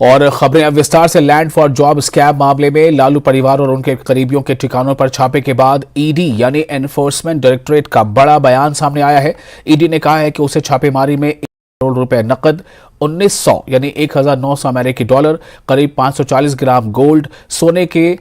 और खबरें अब विस्तार से। लैंड फॉर जॉब स्कैम मामले में लालू परिवार और उनके करीबियों के ठिकानों पर छापे के बाद ईडी यानी एनफोर्समेंट डायरेक्टोरेट का बड़ा बयान सामने आया है। ईडी ने कहा है कि उसे छापेमारी में 1 करोड़ रुपए नकद, 1900 यानी 1900 अमेरिकी डॉलर, करीब 540 ग्राम गोल्ड, सोने के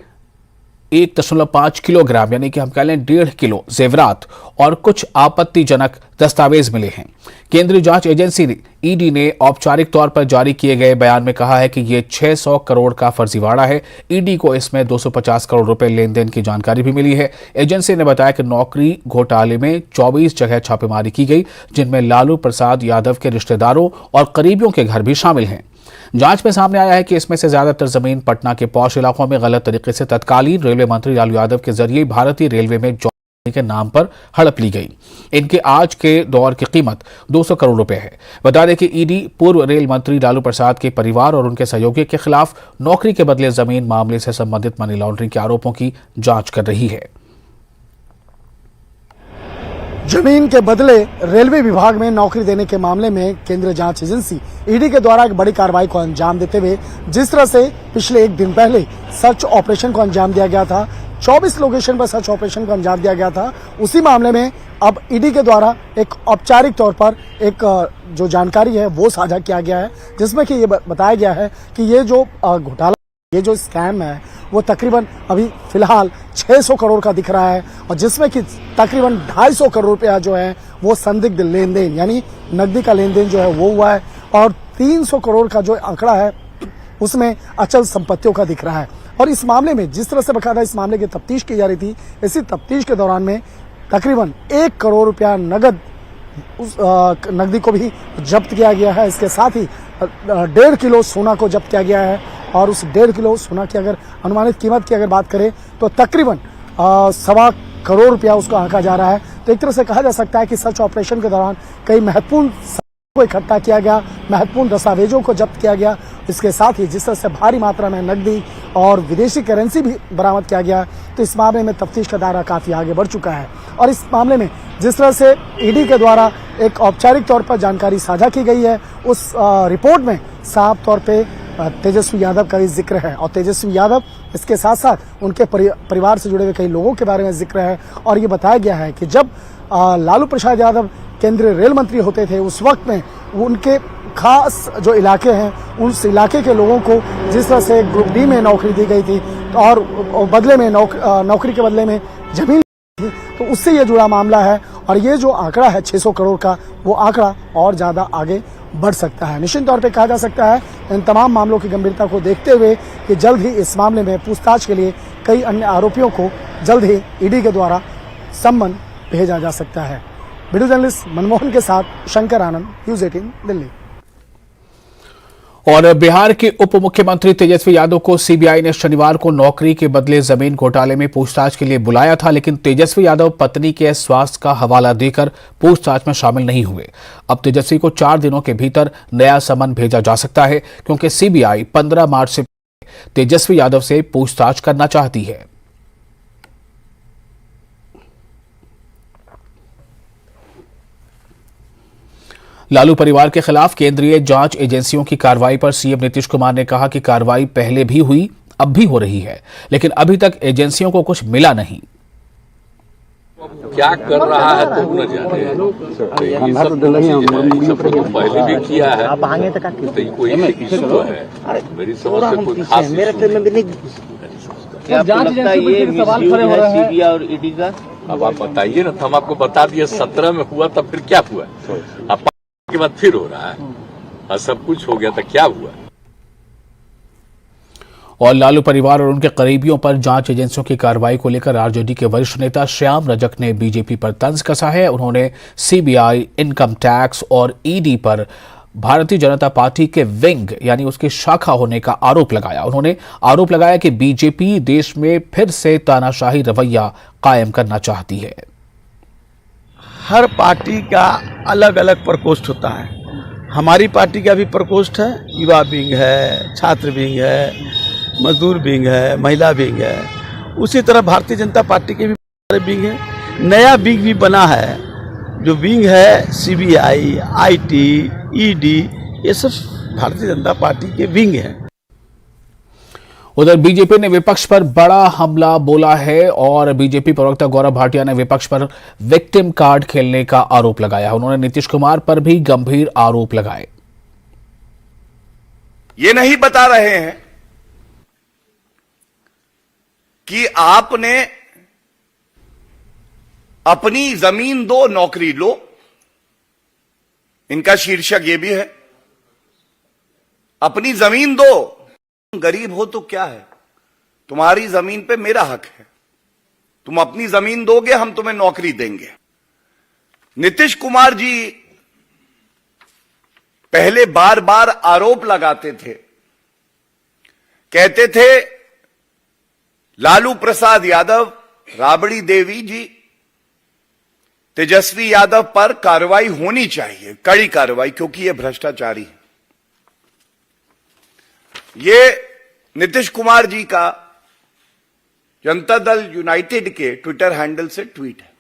1.5 किलोग्राम यानी कि हम कह लें 1.5 किलो जेवरात और कुछ आपत्तिजनक दस्तावेज मिले हैं। केंद्रीय जांच एजेंसी ईडी ने औपचारिक तौर पर जारी किए गए बयान में कहा है कि यह 600 करोड़ का फर्जीवाड़ा है। ईडी को इसमें 250 करोड़ रुपए लेन देन की जानकारी भी मिली है। एजेंसी ने बताया कि नौकरी घोटाले में 24 जगह छापेमारी की गई, जिनमें लालू प्रसाद यादव के रिश्तेदारों और करीबियों के घर भी शामिल हैं। जांच में सामने आया है कि इसमें से ज्यादातर जमीन पटना के पॉश इलाकों में गलत तरीके से तत्कालीन रेलवे मंत्री लालू यादव के जरिए भारतीय रेलवे में जॉब के नाम पर हड़प ली गई। इनके आज के दौर की कीमत 200 करोड़ रुपए है। बता दें कि ईडी पूर्व रेल मंत्री लालू प्रसाद के परिवार और उनके सहयोगी के खिलाफ नौकरी के बदले जमीन मामले से संबंधित मनी लॉन्ड्रिंग के आरोपों की जांच कर रही है। जमीन के बदले रेलवे विभाग में नौकरी देने के मामले में केंद्रीय जांच एजेंसी ईडी के द्वारा एक बड़ी कार्रवाई को अंजाम देते हुए जिस तरह से पिछले 1 दिन पहले सर्च ऑपरेशन को अंजाम दिया गया था, 24 लोकेशन पर सर्च ऑपरेशन को अंजाम दिया गया था, उसी मामले में अब ईडी के द्वारा एक औपचारिक तौर पर एक जो जानकारी है वो साझा किया गया है, जिसमें कि ये बताया गया है कि ये जो घोटाला, ये जो स्कैम है वो तकरीबन अभी फिलहाल 600 करोड़ का दिख रहा है और जिसमें कि तकरीबन 250 करोड़ रुपया जो है वो संदिग्ध लेन देन यानी नकदी का लेन देन जो है वो हुआ है और 300 करोड़ का जो आंकड़ा है उसमें अचल संपत्तियों का दिख रहा है। और इस मामले में जिस तरह से बकायदा इस मामले की तफ्तीश की जा रही थी, इसी तफ्तीश के दौरान में तकरीबन 1 करोड़ रुपया नगद उस नकदी को भी जब्त किया गया है। इसके साथ ही 1.5 किलो सोना को जब्त किया गया है और उस 1.5 किलो सोना की अगर अनुमानित कीमत की अगर बात करें तो तकरीबन 1.25 करोड़ रुपया उसको आंका जा रहा है। तो एक तरह से कहा जा सकता है कि सर्च ऑपरेशन के दौरान कई महत्वपूर्ण को इकट्ठा किया गया, महत्वपूर्ण दस्तावेजों को जब्त किया गया। इसके साथ ही जिस तरह से भारी मात्रा में नकदी और विदेशी करेंसी भी बरामद किया गया, तो इस मामले में तफ्तीश का दायरा काफी आगे बढ़ चुका है। और इस मामले में जिस तरह से ईडी के द्वारा एक औपचारिक तौर पर जानकारी साझा की गई है, उस रिपोर्ट में साफ तौर पे तेजस्वी यादव का भी जिक्र है और तेजस्वी यादव इसके साथ साथ उनके परिवार से जुड़े हुए कई लोगों के बारे में जिक्र है। और ये बताया गया है कि जब लालू प्रसाद यादव केंद्रीय रेल मंत्री होते थे, उस वक्त में उनके खास जो इलाके हैं उस इलाके के लोगों को जिस तरह से ग्रुप डी में नौकरी दी गई थी और बदले में नौकरी के बदले में जमीन थी, तो उससे ये जुड़ा मामला है। और ये जो आंकड़ा है 600 करोड़ का, वो आंकड़ा और ज्यादा आगे बढ़ सकता है। निश्चित तौर पे कहा जा सकता है इन तमाम मामलों की गंभीरता को देखते हुए कि जल्द ही इस मामले में पूछताछ के लिए कई अन्य आरोपियों को जल्द ही ईडी के द्वारा सम्मन भेजा जा सकता है। वीडियो जर्नलिस्ट मनमोहन के साथ शंकर आनंद, न्यूज़ 18 दिल्ली। और बिहार के उप मुख्यमंत्री तेजस्वी यादव को सीबीआई ने शनिवार को नौकरी के बदले जमीन घोटाले में पूछताछ के लिए बुलाया था, लेकिन तेजस्वी यादव पत्नी के स्वास्थ्य का हवाला देकर पूछताछ में शामिल नहीं हुए। अब तेजस्वी को 4 दिनों के भीतर नया समन भेजा जा सकता है, क्योंकि सीबीआई 15 मार्च से तेजस्वी यादव से पूछताछ करना चाहती है। लालू परिवार के खिलाफ केंद्रीय जांच एजेंसियों की कार्रवाई पर सीएम नीतीश कुमार ने कहा कि कार्रवाई पहले भी हुई, अब भी हो रही है, लेकिन अभी तक एजेंसियों को कुछ मिला नहीं। क्या कर रहा है तो न जाने, तो पहले भी किया है, तो कोई इशू तो है, मेरी समझ से कोई खास सीबीआई और ईडी का। अब आप बताइए ना, तो हम आपको बता दिए 17 में हुआ, तब फिर क्या हुआ, अब के बाद फिर हो रहा है, और सब कुछ हो गया तो क्या हुआ। और लालू परिवार और उनके करीबियों पर जांच एजेंसियों की कार्रवाई को लेकर आरजेडी के वरिष्ठ नेता श्याम रजक ने बीजेपी पर तंज कसा है। उन्होंने सीबीआई, इनकम टैक्स और ईडी पर भारतीय जनता पार्टी के विंग यानी उसकी शाखा होने का आरोप लगाया। उन्होंने आरोप लगाया कि बीजेपी देश में फिर से तानाशाही रवैया कायम करना चाहती है। हर पार्टी का अलग अलग प्रकोष्ठ होता है। हमारी पार्टी का भी प्रकोष्ठ है, युवा विंग है, छात्र विंग है, मजदूर विंग है, महिला विंग है। उसी तरह भारतीय जनता पार्टी के भी विंग है। नया विंग भी बना है, जो विंग है सीबीआई, आईटी, ईडी, ये सब भारतीय जनता पार्टी के विंग हैं। उधर बीजेपी ने विपक्ष पर बड़ा हमला बोला है और बीजेपी प्रवक्ता गौरव भाटिया ने विपक्ष पर विक्टिम कार्ड खेलने का आरोप लगाया। उन्होंने नीतीश कुमार पर भी गंभीर आरोप लगाए। ये नहीं बता रहे हैं कि आपने अपनी जमीन दो नौकरी लो, इनका शीर्षक ये भी है। अपनी जमीन दो, गरीब हो तो क्या है, तुम्हारी जमीन पे मेरा हक है, तुम अपनी जमीन दोगे, हम तुम्हें नौकरी देंगे। नीतीश कुमार जी पहले बार बार आरोप लगाते थे, कहते थे लालू प्रसाद यादव, राबड़ी देवी जी, तेजस्वी यादव पर कार्रवाई होनी चाहिए, कड़ी कार्रवाई, क्योंकि ये भ्रष्टाचारी है। ये नीतीश कुमार जी का जनता दल यूनाइटेड के ट्विटर हैंडल से ट्वीट है।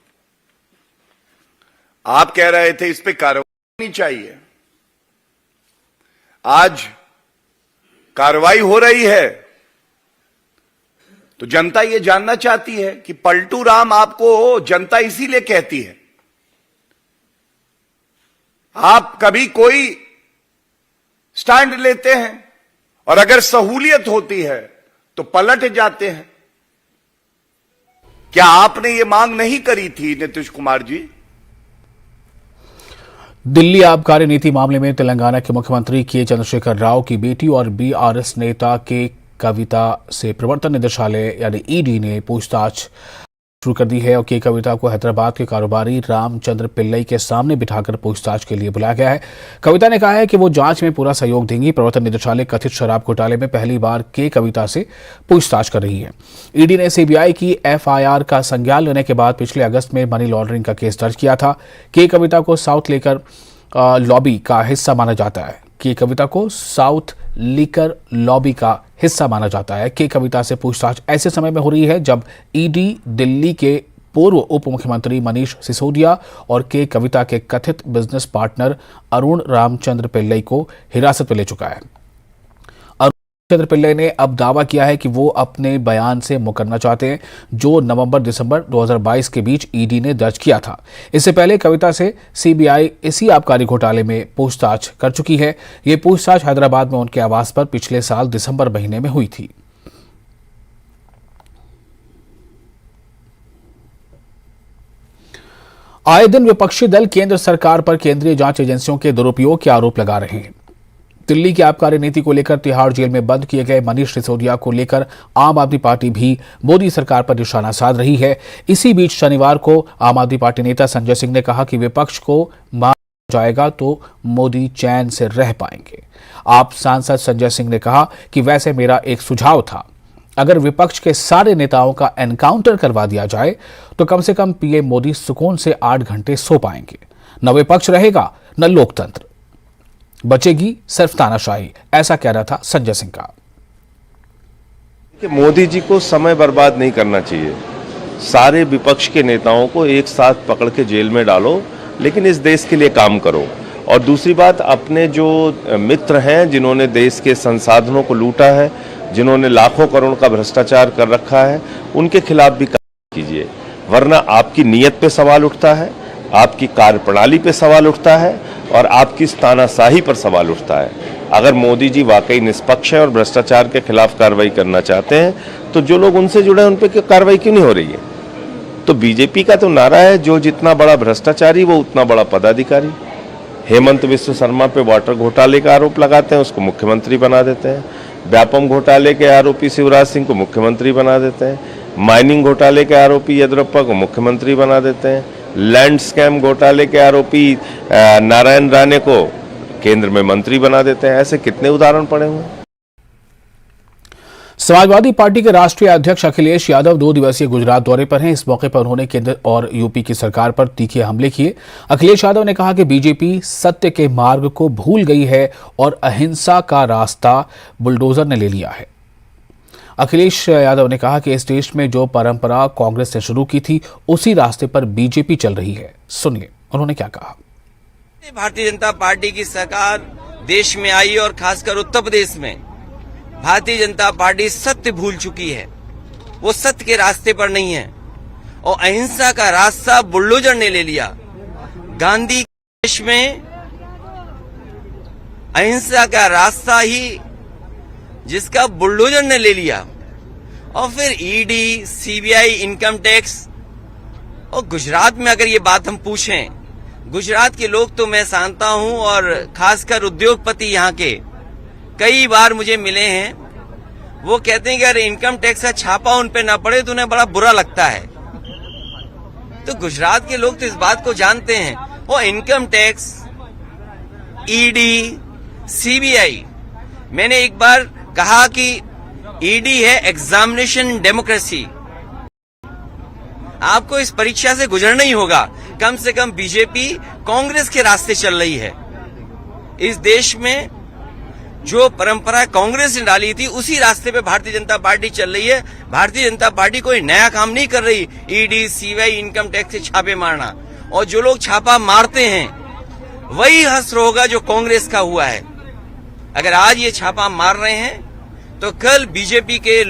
आप कह रहे थे इस पे कार्रवाई होनी चाहिए, आज कार्रवाई हो रही है तो जनता ये जानना चाहती है कि पलटू राम आपको जनता इसीलिए कहती है। आप कभी कोई स्टैंड लेते हैं और अगर सहूलियत होती है तो पलट जाते हैं। क्या आपने ये मांग नहीं करी थी नीतीश कुमार जी? दिल्ली आबकारी नीति मामले में तेलंगाना के मुख्यमंत्री के चंद्रशेखर राव की बेटी और बीआरएस नेता के कविता से प्रवर्तन निदेशालय यानी ईडी ने पूछताछ शुरू कर दी है और के कविता को हैदराबाद के कारोबारी रामचंद्र पिल्लई के सामने बिठाकर पूछताछ के लिए बुलाया गया है। कविता ने कहा है कि वो जांच में पूरा सहयोग देंगी। प्रवर्तन निदेशालय कथित शराब घोटाले में पहली बार के कविता से पूछताछ कर रही है। ईडी ने सीबीआई की एफआईआर का संज्ञान लेने के बाद पिछले अगस्त में मनी लॉन्ड्रिंग का केस दर्ज किया था। के कविता को साउथ लेकर लॉबी का हिस्सा माना जाता है। के कविता को साउथ लीकर लॉबी का हिस्सा माना जाता है। के कविता से पूछताछ ऐसे समय में हो रही है जब ईडी दिल्ली के पूर्व उप मुख्यमंत्री मनीष सिसोदिया और के कविता के कथित बिजनेस पार्टनर अरुण रामचंद्र पिल्लई को हिरासत में ले चुका है। चंद्र पिल्लई ने अब दावा किया है कि वो अपने बयान से मुकरना चाहते हैं जो नवंबर-दिसंबर 2022 के बीच ईडी ने दर्ज किया था। इससे पहले कविता से सीबीआई इसी आबकारी घोटाले में पूछताछ कर चुकी है। ये पूछताछ हैदराबाद में उनके आवास पर पिछले साल दिसंबर महीने में हुई थी। आए दिन विपक्षी दल केंद्र सरकार पर केंद्रीय जांच एजेंसियों के दुरुपयोग के आरोप लगा रहे हैं। दिल्ली की आबकारी नीति को लेकर तिहाड़ जेल में बंद किए गए मनीष सिसोदिया को लेकर आम आदमी पार्टी भी मोदी सरकार पर निशाना साध रही है। इसी बीच शनिवार को आम आदमी पार्टी नेता संजय सिंह ने कहा कि विपक्ष को मार जाएगा तो मोदी चैन से रह पाएंगे। आप सांसद संजय सिंह ने कहा कि वैसे मेरा एक सुझाव था, अगर विपक्ष के सारे नेताओं का एनकाउंटर करवा दिया जाए तो कम से कम पीएम मोदी सुकून से 8 घंटे सो पाएंगे। न विपक्ष रहेगा न लोकतंत्र, बचेगी सिर्फ तानाशाही। ऐसा कहना था संजय सिंह का। कि मोदी जी को समय बर्बाद नहीं करना चाहिए। सारे विपक्ष के नेताओं को एक साथ पकड़ के जेल में डालो, लेकिन इस देश के लिए काम करो। और दूसरी बात, अपने जो मित्र हैं जिन्होंने देश के संसाधनों को लूटा है, जिन्होंने लाखों करोड़ का भ्रष्टाचार कर रखा है, उनके खिलाफ भी कार्रवाई कीजिए, वरना आपकी नीयत पे सवाल उठता है, आपकी कार्यप्रणाली पे सवाल उठता है और आपकी तानाशाही पर सवाल उठता है। अगर मोदी जी वाकई निष्पक्ष है और भ्रष्टाचार के खिलाफ कार्रवाई करना चाहते हैं तो जो लोग उनसे जुड़े हैं उन पर कार्रवाई क्यों नहीं हो रही है? तो बीजेपी का तो नारा है, जो जितना बड़ा भ्रष्टाचारी वो उतना बड़ा पदाधिकारी। हेमंत विश्व शर्मा पे वाटर घोटाले का आरोप लगाते हैं, उसको मुख्यमंत्री बना देते हैं। व्यापम घोटाले के आरोपी शिवराज सिंह को मुख्यमंत्री बना देते हैं। माइनिंग घोटाले के आरोपी येदियुरप्पा को मुख्यमंत्री बना देते हैं। लैंड स्कैम घोटाले के आरोपी नारायण राणे को केंद्र में मंत्री बना देते हैं। ऐसे कितने उदाहरण पड़े हुए हैं। समाजवादी पार्टी के राष्ट्रीय अध्यक्ष अखिलेश यादव 2 दिवसीय गुजरात दौरे पर हैं। इस मौके पर उन्होंने केंद्र और यूपी की सरकार पर तीखे हमले किए। अखिलेश यादव ने कहा कि बीजेपी सत्य के मार्ग को भूल गई है और अहिंसा का रास्ता बुलडोजर ने ले लिया है। अखिलेश यादव ने कहा कि इस देश में जो परंपरा कांग्रेस ने शुरू की थी उसी रास्ते पर बीजेपी चल रही है। सुनिए उन्होंने क्या कहा। भारतीय जनता पार्टी की सरकार देश में आई और खासकर उत्तर प्रदेश में भारतीय जनता पार्टी सत्य भूल चुकी है, वो सत्य के रास्ते पर नहीं है और अहिंसा का रास्ता बुलडोजर ने ले लिया। गांधी के देश में अहिंसा का रास्ता ही जिसका बुलडोजर ने ले लिया, और फिर ईडी, सीबीआई, इनकम टैक्स। और गुजरात में अगर ये बात हम पूछें, गुजरात के लोग तो मैं जानता हूं, और खासकर उद्योगपति यहाँ के कई बार मुझे मिले हैं, वो कहते हैं कि अगर इनकम टैक्स का छापा उन पे ना पड़े तो उन्हें बड़ा बुरा लगता है। तो गुजरात के लोग तो इस बात को जानते हैं। वो इनकम टैक्स, ईडी, सीबीआई, मैंने एक बार कहा कि ईडी है एग्जामिनेशन डेमोक्रेसी। आपको इस परीक्षा से गुजरना ही होगा। कम से कम बीजेपी कांग्रेस के रास्ते चल रही है। इस देश में जो परंपरा कांग्रेस ने डाली थी उसी रास्ते पे भारतीय जनता पार्टी चल रही है। भारतीय जनता पार्टी कोई नया काम नहीं कर रही। ईडी, सीबीआई, इनकम टैक्स से छापे मारना, और जो लोग छापा मारते हैं वही हश्र होगा जो कांग्रेस का हुआ है। अगर आज ये छापा मार रहे हैं तो कल बीजेपी के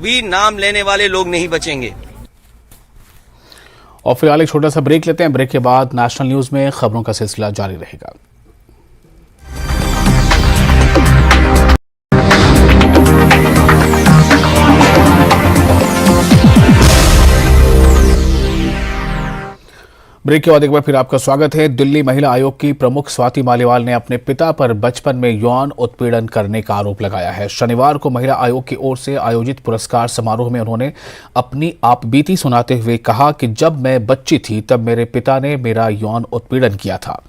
भी नाम लेने वाले लोग नहीं बचेंगे। और फिलहाल एक छोटा सा ब्रेक लेते हैं। ब्रेक के बाद नेशनल न्यूज में खबरों का सिलसिला जारी रहेगा। ब्रेक के बाद एक बार फिर आपका स्वागत है। दिल्ली महिला आयोग की प्रमुख स्वाति मालीवाल ने अपने पिता पर बचपन में यौन उत्पीड़न करने का आरोप लगाया है। शनिवार को महिला आयोग की ओर से आयोजित पुरस्कार समारोह में उन्होंने अपनी आपबीती सुनाते हुए कहा कि जब मैं बच्ची थी तब मेरे पिता ने मेरा यौन उत्पीड़न किया था।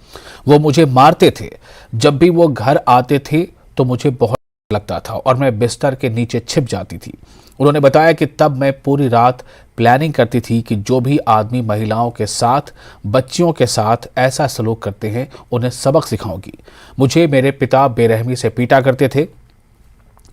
वो मुझे मारते थे। जब भी वो घर आते थे तो मुझे बहुत लगता था और मैं बिस्तर के नीचे छिप जाती थी। उन्होंने बताया कि तब मैं पूरी रात प्लानिंग करती थी कि जो भी आदमी महिलाओं के साथ, बच्चियों के साथ ऐसा सलूक करते हैं उन्हें सबक सिखाऊंगी। मुझे मेरे पिता बेरहमी से पीटा करते थे।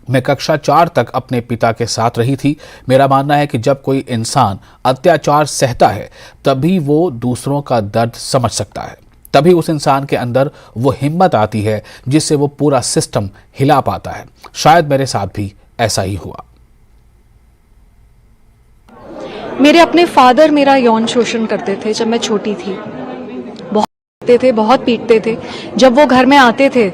मैं कक्षा 4 तक अपने पिता के साथ रही थी। मेरा मानना है कि जब कोई इंसान अत्याचार सहता है तभी वो दूसरों का दर्द समझ सकता है, तभी उस इंसान के अंदर वो हिम्मत आती है जिससे वो पूरा सिस्टम हिला पाता है। शायद मेरे साथ भी ऐसा ही हुआ। मेरे अपने फादर मेरा यौन शोषण करते थे जब मैं छोटी थी। बहुत पीटते थे। जब वो घर में आते थे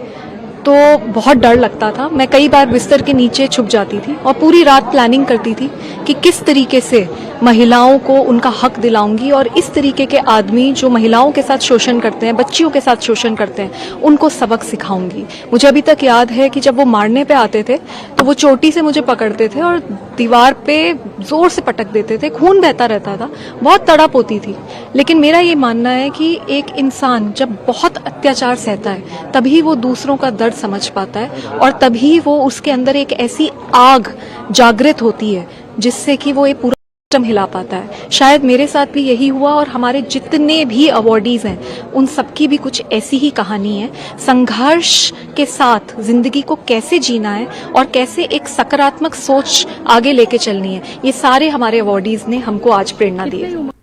तो बहुत डर लगता था। मैं कई बार बिस्तर के नीचे छुप जाती थी और पूरी रात प्लानिंग करती थी कि किस तरीके से महिलाओं को उनका हक दिलाऊंगी और इस तरीके के आदमी जो महिलाओं के साथ शोषण करते हैं, बच्चियों के साथ शोषण करते हैं, उनको सबक सिखाऊंगी। मुझे अभी तक याद है कि जब वो मारने पे आते थे तो वो चोटी से मुझे पकड़ते थे और दीवार पे जोर से पटक देते थे। खून बहता रहता था, बहुत तड़प होती थी। लेकिन मेरा ये मानना है कि एक इंसान जब बहुत अत्याचार सहता है तभी वो दूसरों का दर्द समझ पाता है और तभी वो उसके अंदर एक ऐसी आग जागृत होती है जिससे कि वो ये पूरा सिस्टम हिला पाता है। शायद मेरे साथ भी यही हुआ और हमारे जितने भी अवॉर्डीज हैं उन सबकी भी कुछ ऐसी ही कहानी है। संघर्ष के साथ जिंदगी को कैसे जीना है और कैसे एक सकारात्मक सोच आगे लेके चलनी है, ये सारे हमारे अवॉर्डीज ने हमको आज प्रेरणा दी है।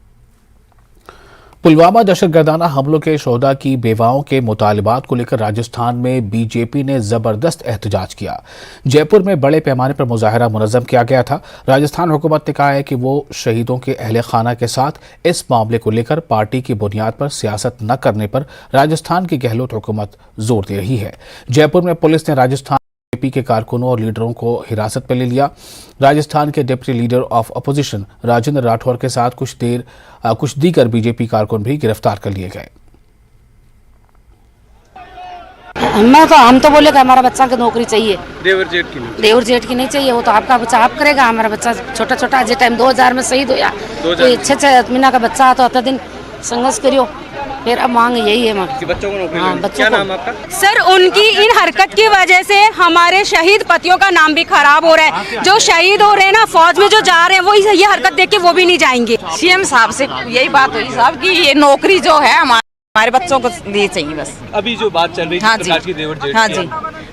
पुलवामा दहशतगर्दाना हमलों के शोहदा की बेवाओं के मुतालिबात को लेकर राजस्थान में बीजेपी ने जबरदस्त एहतजाज किया। जयपुर में बड़े पैमाने पर मुजाहरा मुनज़्ज़म किया गया था। राजस्थान हुकूमत ने कहा है कि वो शहीदों के अहले खाना के साथ इस मामले को लेकर पार्टी की बुनियाद पर सियासत न करने पर राजस्थान की गहलोत हुकूमत जोर दे रही है। जयपुर में पुलिस ने राजस्थान बीजेपी के कारकुनों और लीडरों को हिरासत में ले लिया। राजस्थान के deputy leader of opposition Rajendra Rathore के साथ कुछ दीगर बीजेपी कारकुन भी गिरफ्तार कर लिए गए। हम तो बोले कि हमारा बच्चा की नौकरी चाहिए। देवर जेठ की नहीं चाहिए। वो तो आपका बच्चा आप करेगा। हमारा बच्चा छोटा छोटा जिस टाइम 2000 में शहीद हुआ तो 6 महीना का बच्चा तो 8 दिन संघर्ष करियो। फिर अब मांग यही है। बच्चों को नौकरी। हाँ, बच्चों क्या को। नाम आपका? सर, उनकी इन हरकत की वजह से हमारे शहीद पतियों का नाम भी खराब हो रहा है। जो शहीद हो रहे हैं ना, फौज में जो जा रहे हैं, वो ये हरकत देख के वो भी नहीं जाएंगे। सीएम साहब से यही बात हुई साहब की ये नौकरी जो है हमारे बच्चों को लिए चाहिए बस। अभी जो बात चल रही है प्रकाश की देवर जेठ। हाँ जी,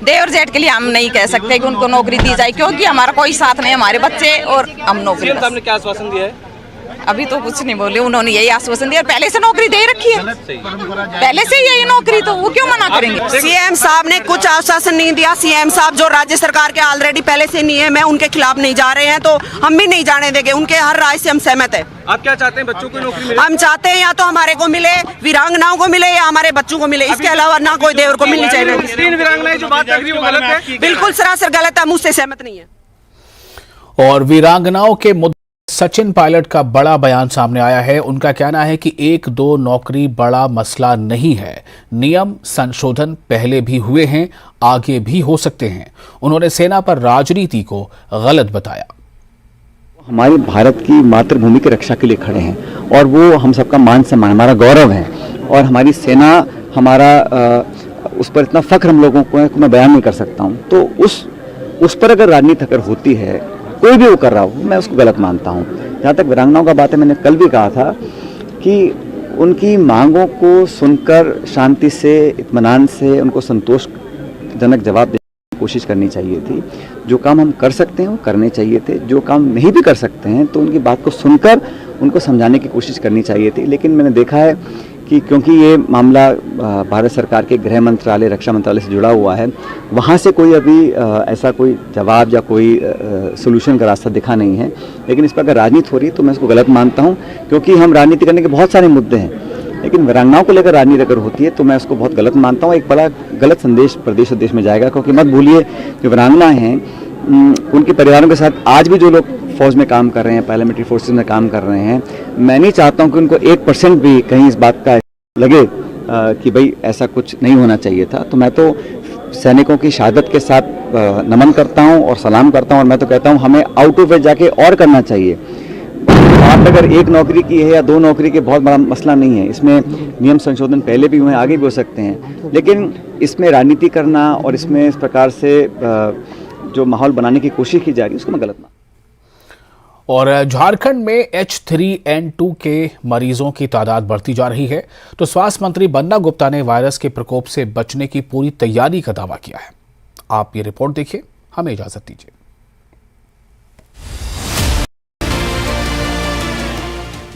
देवर जेठ के लिए हम नहीं कह सकते कि उनको नौकरी दी जाए क्योंकि हमारा कोई साथ नहीं, हमारे बच्चे और हम नौकरी। सीएम साहब ने क्या आश्वासन दिया है? अभी तो कुछ नहीं बोले, उन्होंने यही आश्वासन दिया, पहले से नौकरी दे रखी है, पहले से यही नौकरी, तो वो क्यों मना करेंगे। सीएम साहब ने कुछ आश्वासन नहीं दिया। सीएम साहब जो राज्य सरकार के ऑलरेडी पहले से नहीं है, मैं उनके खिलाफ नहीं जा रहे हैं, तो हम भी नहीं जाने देंगे। उनके हर राय से हम सहमत है। आप क्या चाहते हैं, बच्चों को नौकरी मिले? हम चाहते हैं या तो हमारे को मिले, वीरांगनाओं को मिले, या हमारे बच्चों को मिले, इसके अलावा ना कोई देवर को मिलनी चाहिए। 3 वीरांगनाएं जो बात कर रही है वो गलत है, बिल्कुल सरासर गलत है, मुझसे सहमत नहीं है। और वीरांगनाओं के मुद्दे सचिन पायलट का बड़ा बयान सामने आया है। उनका कहना है कि 1-2 नौकरी बड़ा मसला नहीं है, नियम संशोधन पहले भी हुए हैं, आगे भी हो सकते हैं। उन्होंने सेना पर राजनीति को गलत बताया। हमारी भारत की मातृभूमि की रक्षा के लिए खड़े हैं और वो हम सबका मान सम्मान, हमारा गौरव है, और हमारी सेना हमारा उस पर इतना फख्र हम लोगों को है कि मैं बयान नहीं कर सकता हूँ। तो उस पर अगर राजनीति अगर होती है, कोई भी वो कर रहा हो, मैं उसको गलत मानता हूँ। जहाँ तक वीरांगनाओं का बात है, मैंने कल भी कहा था कि उनकी मांगों को सुनकर शांति से, इत्मीनान से उनको संतोषजनक जवाब देने की कोशिश करनी चाहिए थी। जो काम हम कर सकते हैं वो करने चाहिए थे, जो काम नहीं भी कर सकते हैं तो उनकी बात को सुनकर उनको समझाने की कोशिश करनी चाहिए थी। लेकिन मैंने देखा है कि क्योंकि ये मामला भारत सरकार के गृह मंत्रालय, रक्षा मंत्रालय से जुड़ा हुआ है, वहाँ से कोई अभी ऐसा कोई जवाब या कोई सोल्यूशन का रास्ता दिखा नहीं है। लेकिन इस पर अगर राजनीति हो रही है तो मैं इसको गलत मानता हूँ, क्योंकि हम राजनीति करने के बहुत सारे मुद्दे हैं, लेकिन वीरांगनाओं को लेकर राजनीति अगर होती है तो मैं उसको बहुत गलत मानता हूँ। एक बड़ा गलत संदेश प्रदेश और देश में जाएगा, क्योंकि मत भूलिए जो वीरांगना हैं उनके परिवारों के साथ आज भी जो लोग फौज में काम कर रहे हैं, पैरामिलिट्री फोर्सेज में काम कर रहे हैं, मैं नहीं चाहता हूं कि उनको 1% भी कहीं इस बात का लगे कि भाई ऐसा कुछ नहीं होना चाहिए था। तो मैं तो सैनिकों की शहादत के साथ नमन करता हूं और सलाम करता हूं, और मैं तो कहता हूं हमें आउट ऑफ इट जाके और करना चाहिए। बात अगर 1 नौकरी की है या 2 नौकरी के, बहुत बड़ा मसला नहीं है। इसमें नियम संशोधन पहले भी हुए, आगे भी हो सकते हैं, लेकिन इसमें राजनीति करना और इसमें इस प्रकार से जो माहौल बनाने की कोशिश की जा रही है उसको मैं गलत मानता हूं। और झारखंड में H3N2 के मरीजों की तादाद बढ़ती जा रही है, तो स्वास्थ्य मंत्री बन्ना गुप्ता ने वायरस के प्रकोप से बचने की पूरी तैयारी का दावा किया है। आप ये रिपोर्ट देखिए, हमें इजाजत दीजिए।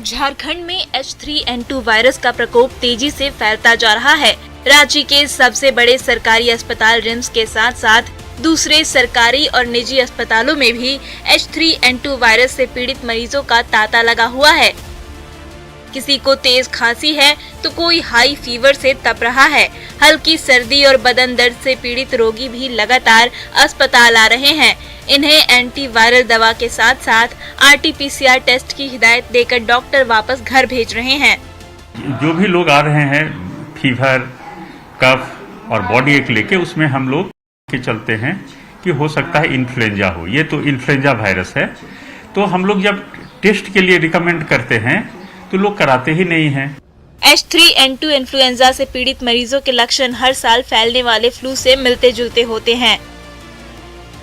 झारखंड में H3N2 वायरस का प्रकोप तेजी से फैलता जा रहा है। राज्य के सबसे बड़े सरकारी अस्पताल रिम्स के साथ साथ दूसरे सरकारी और निजी अस्पतालों में भी H3N2 वायरस से पीड़ित मरीजों का तांता लगा हुआ है। किसी को तेज खांसी है तो कोई हाई फीवर से तप रहा है। हल्की सर्दी और बदन दर्द से पीड़ित रोगी भी लगातार अस्पताल आ रहे हैं। इन्हें एंटीवायरल दवा के साथ साथ RT-PCR टेस्ट की हिदायत देकर डॉक्टर वापस घर भेज रहे हैं। जो भी लोग आ रहे हैं फीवर, कफ और बॉडी एक लेके, उसमें हम लोग के चलते हैं कि हो सकता है इन्फ्लुएंजा हो। ये तो इन्फ्लुएंजा वायरस है, तो हम लोग जब टेस्ट के लिए रिकमेंड करते हैं तो लोग कराते ही नहीं हैं। H3N2 इन्फ्लुएंजा से पीड़ित मरीजों के लक्षण हर साल फैलने वाले फ्लू से मिलते जुलते होते हैं।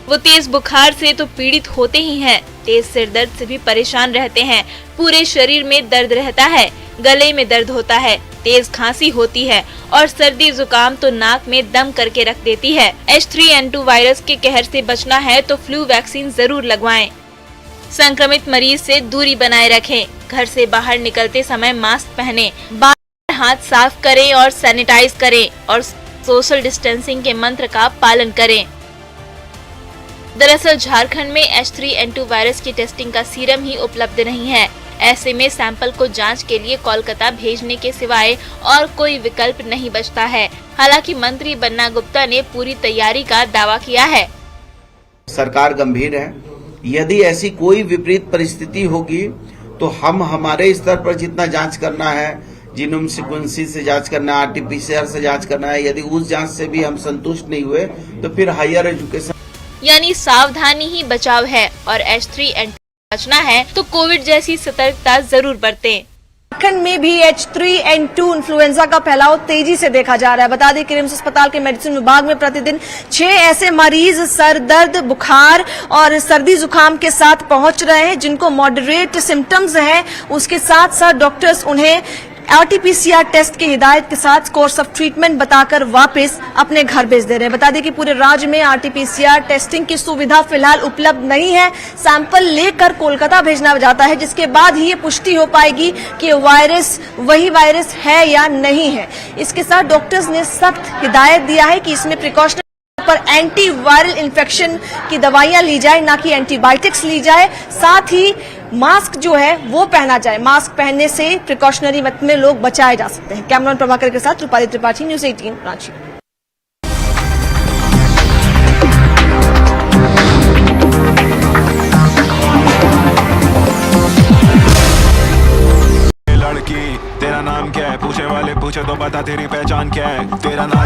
वो तेज बुखार से तो पीड़ित होते ही हैं, तेज सिर दर्द से भी परेशान रहते हैं। पूरे शरीर में दर्द रहता है, गले में दर्द होता है, तेज खांसी होती है और सर्दी जुकाम तो नाक में दम करके रख देती है। H3N2 वायरस के कहर से बचना है तो फ्लू वैक्सीन जरूर लगवाएं। संक्रमित मरीज से दूरी बनाए रखें। घर से बाहर निकलते समय मास्क पहनें, बार हाथ साफ करें और सैनिटाइज करें और सोशल डिस्टेंसिंग के मंत्र का पालन करें। दरअसल झारखंड में H3N2 वायरस की टेस्टिंग का सीरम ही उपलब्ध नहीं है। ऐसे में सैंपल को जांच के लिए कोलकाता भेजने के सिवाय और कोई विकल्प नहीं बचता है। हालांकि मंत्री बन्ना गुप्ता ने पूरी तैयारी का दावा किया है। सरकार गंभीर है। यदि ऐसी कोई विपरीत परिस्थिति होगी तो हम हमारे स्तर पर जितना जांच करना है, जीनोम सीक्वेंसिंग से जांच करना है, RT-PCR से जांच करना है, यदि उस जांच से भी हम संतुष्ट नहीं हुए तो फिर हायर एजुकेशन, यानी सावधानी ही बचाव है और H3N2 बचना है तो कोविड जैसी सतर्कता जरूर बरतें। झारखंड में भी H3N2 इन्फ्लुएंजा का फैलाव तेजी से देखा जा रहा है। बता दें कि रिम्स अस्पताल के मेडिसिन विभाग में प्रतिदिन 6 ऐसे मरीज सर दर्द, बुखार और सर्दी जुकाम के साथ पहुंच रहे हैं, जिनको मॉडरेट सिम्टम्स हैं। उसके साथ साथ डॉक्टर्स उन्हें RT-PCR टेस्ट की हिदायत के साथ कोर्स ऑफ ट्रीटमेंट बताकर वापस अपने घर भेज दे रहे हैं। बता दें कि पूरे राज्य में RT-PCR टेस्टिंग की सुविधा फिलहाल उपलब्ध नहीं है। सैंपल लेकर कोलकाता भेजना जाता है, जिसके बाद ही ये पुष्टि हो पाएगी कि वायरस वही वायरस है या नहीं है। इसके साथ डॉक्टर्स ने सख्त हिदायत दिया है कि इसमें प्रिकॉशनरी पर एंटी वायरल इन्फेक्शन की दवाइयां ली जाए, ना कि एंटीबायोटिक्स ली जाए। साथ ही मास्क जो है वो पहना जाए। मास्क पहनने से प्रिकॉशनरी वक्त में लोग बचाए जा सकते हैं। कैमरामैन प्रभाकर के साथ रूपाली त्रिपाठी, न्यूज़ 18 रांची। लड़की तेरा नाम क्या है, पूछे वाले पूछे तो बता तेरी पहचान क्या है। तेरा नाम